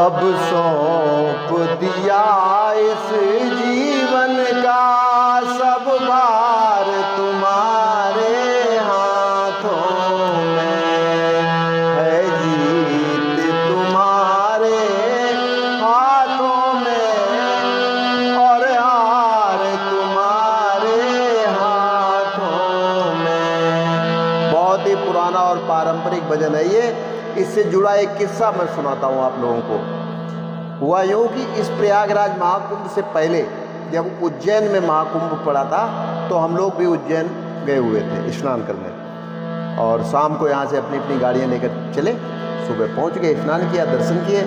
अब सौंप दिया इस जीवन का सब भार तुम्हारे हाथों में है, जीत तुम्हारे हाथों में और हार तुम्हारे हाथों में। बहुत ही पुराना और पारंपरिक भजन है ये। इससे जुड़ा एक किस्सा मैं सुनाता हूँ आप लोगों को। हुआ यूँ कि इस प्रयागराज महाकुंभ से पहले जब उज्जैन में महाकुंभ पड़ा था तो हम लोग भी उज्जैन गए हुए थे स्नान करने, और शाम को यहाँ से अपनी अपनी गाड़ियाँ लेकर चले। सुबह पहुँच गए, स्नान किया, दर्शन किए।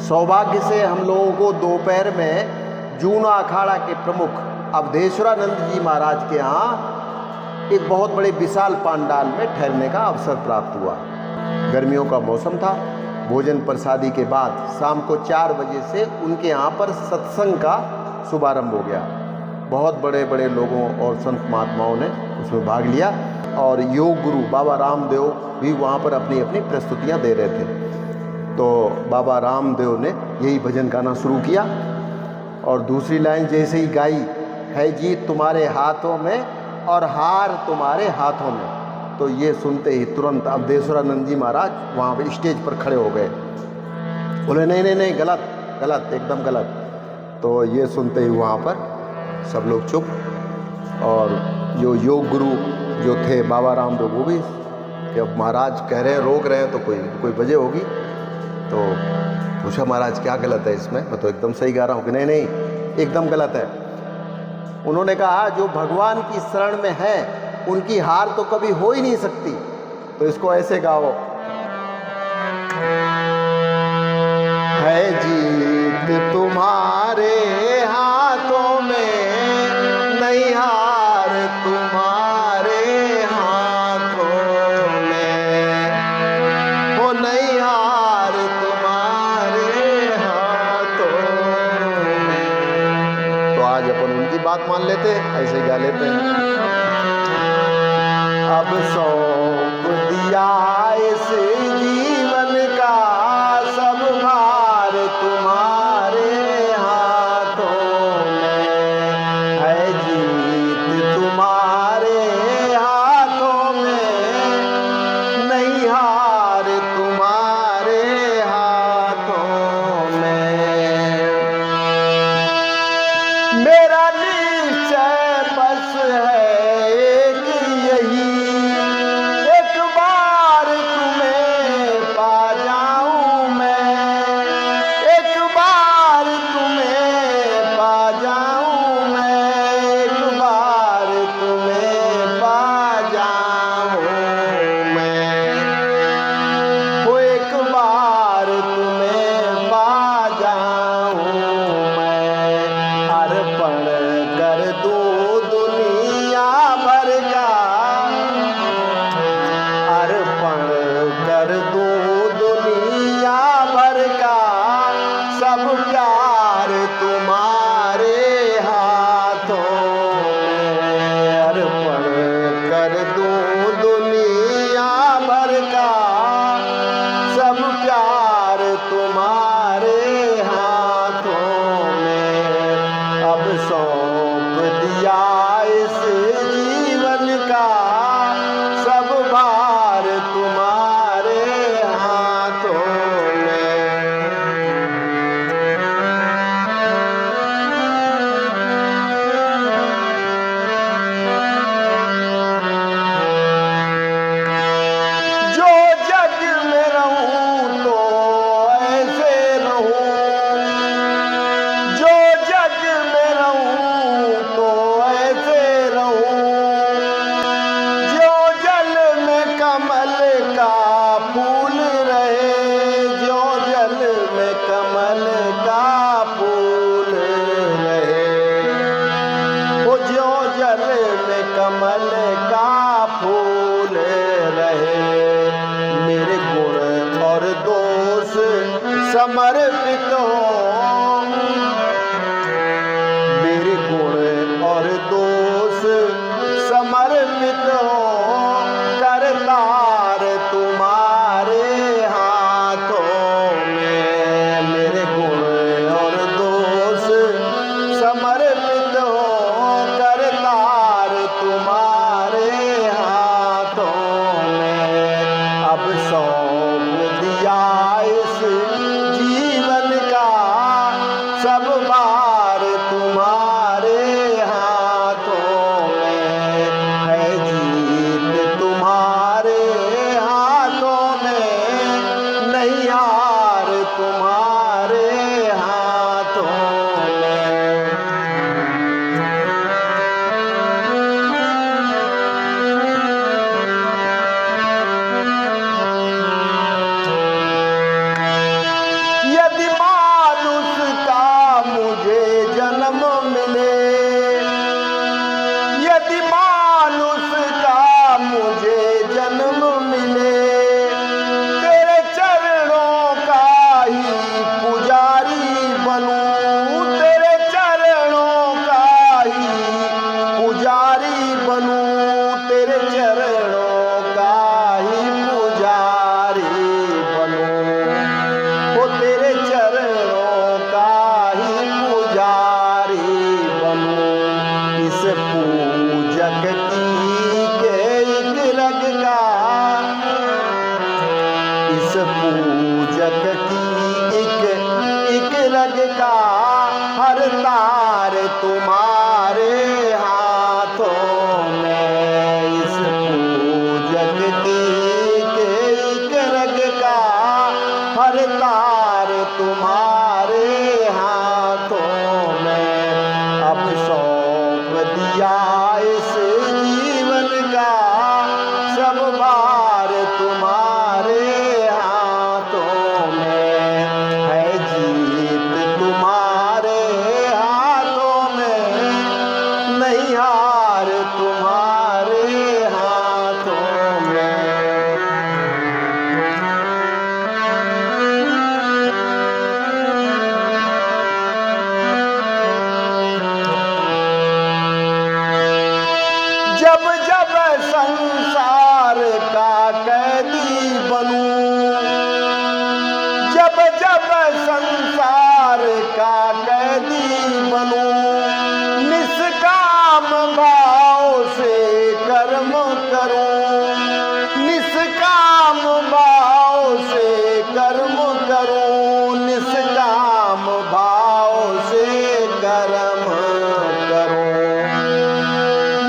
सौभाग्य से हम लोगों को दोपहर में जूना अखाड़ा के प्रमुख अवधेश्वरानंद जी महाराज के यहाँ एक बहुत बड़े विशाल पांडाल में ठहरने का अवसर प्राप्त हुआ। गर्मियों का मौसम था। भोजन प्रसादी के बाद शाम को 4 बजे से उनके यहाँ पर सत्संग का शुभारंभ हो गया। बहुत बड़े बड़े लोगों और संत महात्माओं ने उसमें भाग लिया, और योग गुरु बाबा रामदेव भी वहाँ पर अपनी अपनी प्रस्तुतियाँ दे रहे थे। तो बाबा रामदेव ने यही भजन गाना शुरू किया, और दूसरी लाइन जैसे ही गाई, है जीत तुम्हारे हाथों में और हार तुम्हारे हाथों में, तो ये सुनते ही तुरंत अवधेश्वरानंद जी महाराज वहाँ पे स्टेज पर खड़े हो गए। बोले नहीं नहीं नहीं, गलत गलत, एकदम गलत। तो ये सुनते ही वहाँ पर सब लोग चुप, और जो योग गुरु जो थे बाबा रामदेव वो भी कि अब महाराज कह रहे हैं, रोक रहे हैं तो कोई वजह होगी। तो पूछा महाराज क्या गलत है इसमें, मैं तो एकदम सही गा रहा हूँ। कि नहीं नहीं, एकदम गलत है। उन्होंने कहा जो भगवान की शरण में है उनकी हार तो कभी हो ही नहीं सकती। तो इसको ऐसे गाओ, है जीत तुम्हारे हाथों में, नहीं हार तुम्हारे हाथों में, वो नहीं हार तुम्हारे हाथों में। तो आज अपन उनकी बात मान लेते, ऐसे ही गा लेते हैं। अब सौंप दिया इस जीवन का सब भार तुम्हारे हाथों में, है जीत तुम्हारे हाथों में, नहीं हार तुम्हारे हाथों में। मेरा निश्चय बस है एक यही, एक बार तुम्हें पा जाऊं मैं, एक बार तुम्हें पा जाऊं मैं, एक बार तुम्हें पा जाऊं मैं, वो एक बार तुम्हें पा जाऊं मैं। अर्पण कर दूं दुनिया भर का, अर्पण कर दूं दुनिया भर का, सब प्यार तुम्हारे हाथों में। अर्पण कर दूं दुनिया भर का, सब प्यार तुम्हारे हाथों में। अब सौंप दिया इस जीवन का सब भार तुम्हारे हाथों में। जो जग में रहूं तो ऐसे रहूं, जो जग में रहूं तो ऐसे रहूं, जो जल में कमल का फूल रहे, जो जल में कमल का फूल रहे, वो जो जल में कमल का फूल रहे। मेरे गुण और दोष समर्पित हो, मेरे गुण और दोष समर्पित हो, करतार तुम्हारे हाथों में। इस पूजक की एक रग का हर तार तुम्हारे हाथों में। इस पूजक की एक रग का हर तार तुम्हारे हाथों में। अब सौंप दिया इस जीवन का सब भार तुम्हारे हाथों में। है जीत तुम्हारे हाथों में, नहीं हार तुम्हारे हाथों में। जब जब संसार का कैदी बनूं, जब जब संसार का कैदी बनूं, निष्काम भाव से कर्म करूं, निष्काम भाव से कर्म करूं, निष्काम भाव से कर्म करूं,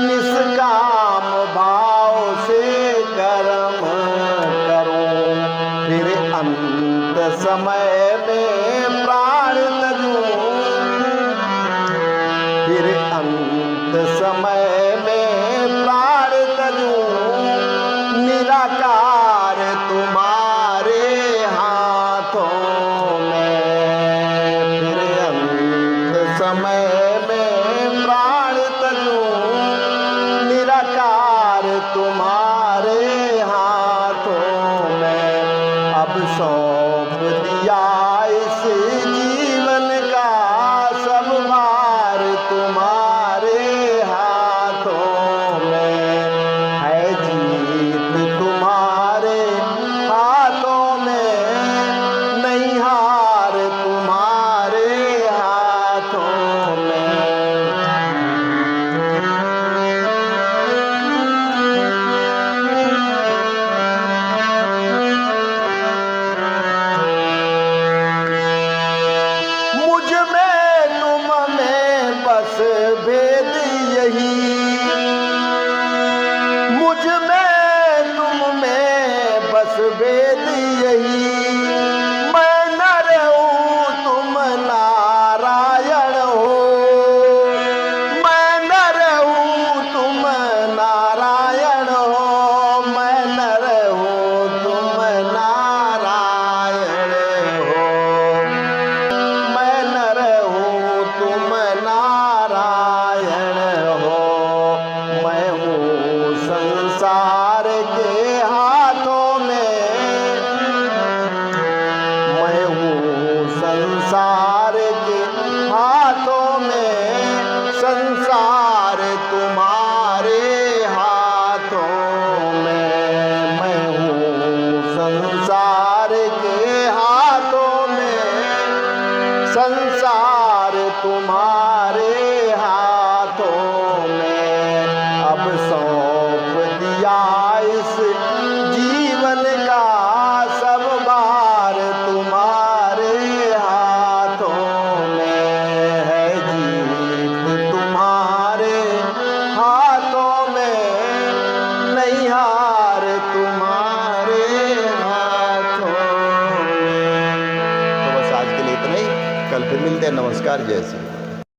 निष्काम भाव से कर्म करूं। फिर अंत समय में प्राण तजूं, फिर अंत समय में प्राण तजूं, निराकार तुम्हारे हाथों में। फिर अंत समय में प्राण तजूं, निराकार तुम्हारे हाथों में। अब सौंप दिया इस जीवन का सब भार तुम्हारे हाथों में। है जीत तुम्हारे हाथों में, नहीं हार तुम्हारे हाथों में। मुझ में तुम में बस भेद यही, मुझ में तुम में बस भेद यही। मैं नर हूँ तुम नारायण हो, मैं नर हूँ तुम नारायण हो, मैं नर हूँ तुम नारायण हो, मैं नर हूँ तुम नारायण हो। मैं हूँ संसार के हाथों में, मैं हूँ संसार के हाथों में। संसार तुम्हारे हाथों में। मैं हूँ संसार के हाथों में, संसार तुम्हारे हाथों में। अब सौंप दिया इस जीवन का सब भार तुम्हारे हाथों में। है जीत तुम्हारे हाथों में, नहीं हार तुम्हारे हाथों में। तो बस आज के लिए इतना ही, कल फिर मिलते हैं। नमस्कार, जय श्री राम।